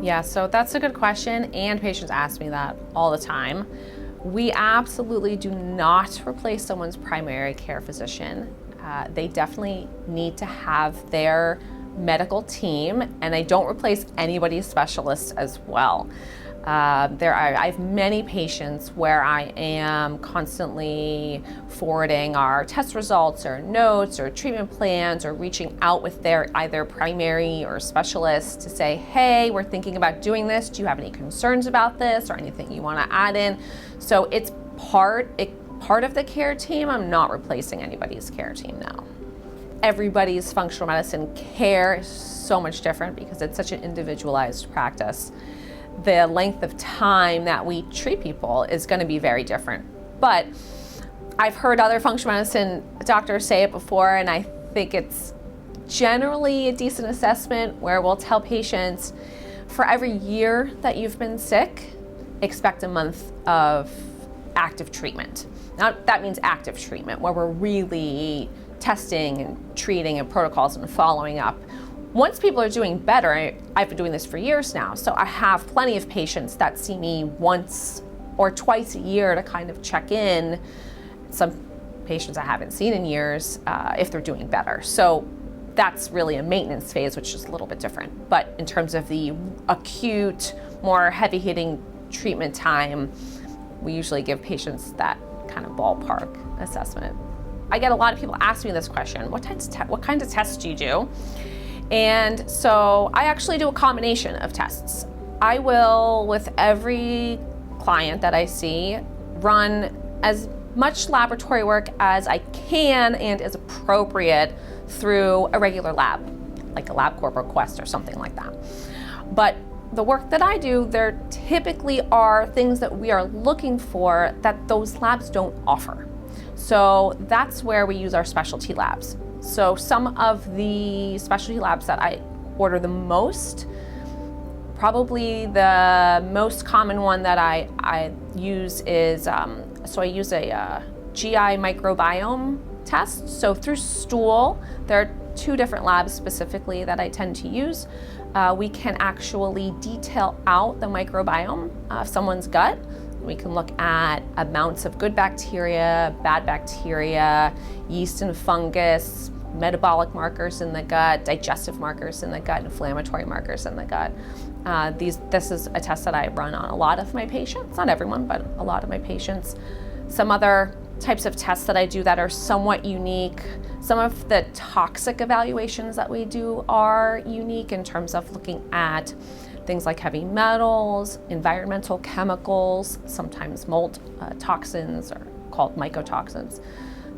Yeah, so that's a good question, and patients ask me that all the time. We absolutely do not replace someone's primary care physician. They definitely need to have their medical team, and I don't replace anybody's specialist as well. I have many patients where I am constantly forwarding our test results or notes or treatment plans or reaching out with their either primary or specialist to say, hey, we're thinking about doing this. Do you have any concerns about this or anything you want to add in? So it's part of the care team. I'm not replacing anybody's care team now. Everybody's functional medicine care is so much different because it's such an individualized practice. The length of time that we treat people is going to be very different. But I've heard other functional medicine doctors say it before, and I think it's generally a decent assessment where we'll tell patients, for every year that you've been sick, expect a month of active treatment. Now, that means active treatment, where we're really testing and treating and protocols and following up. Once people are doing better, I've been doing this for years now, so I have plenty of patients that see me once or twice a year to kind of check in. Some patients I haven't seen in years if they're doing better. So that's really a maintenance phase, which is a little bit different. But in terms of the acute, more heavy-hitting treatment time, we usually give patients that kind of ballpark assessment. I get a lot of people ask me this question, what kinds of tests do you do? And so I actually do a combination of tests. I will, with every client that I see, run as much laboratory work as I can and is appropriate through a regular lab, like a LabCorp request or something like that. But the work that I do, there typically are things that we are looking for that those labs don't offer. So that's where we use our specialty labs. So some of the specialty labs that I order the most, probably the most common one that I use is, so I use a GI microbiome test. So through stool, there are two different labs specifically that I tend to use. We can actually detail out the microbiome of someone's gut. We can look at amounts of good bacteria, bad bacteria, yeast and fungus, metabolic markers in the gut, digestive markers in the gut, inflammatory markers in the gut. This is a test that I run on a lot of my patients, not everyone, but a lot of my patients. Some other types of tests that I do that are somewhat unique. Some of the toxic evaluations that we do are unique in terms of looking at things like heavy metals, environmental chemicals, sometimes mold toxins are called mycotoxins.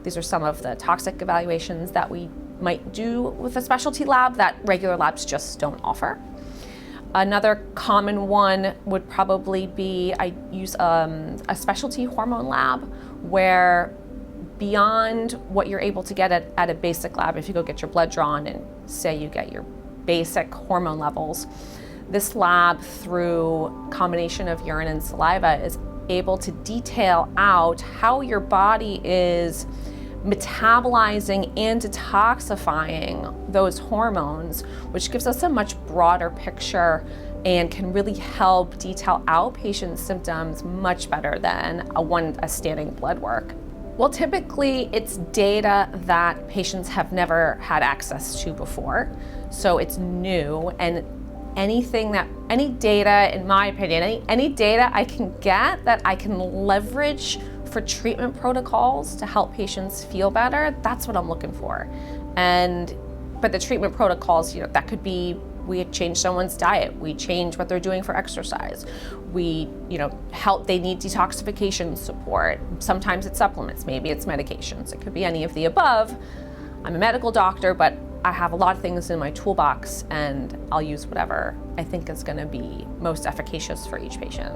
These are some of the toxic evaluations that we might do with a specialty lab that regular labs just don't offer. Another common one would probably be I use a specialty hormone lab where beyond what you're able to get at a basic lab, if you go get your blood drawn and say you get your basic hormone levels, this lab, through combination of urine and saliva, is able to detail out how your body is metabolizing and detoxifying those hormones, which gives us a much broader picture and can really help detail out patients' symptoms much better than a standing blood work. Well, typically it's data that patients have never had access to before, so it's new, and any data, in my opinion, any data I can get that I can leverage for treatment protocols to help patients feel better, that's what I'm looking for. But the treatment protocols, that could be, we change someone's diet, we change what they're doing for exercise, we help, they need detoxification support. Sometimes it's supplements, maybe it's medications, it could be any of the above. I'm a medical doctor, but I have a lot of things in my toolbox, and I'll use whatever I think is going to be most efficacious for each patient.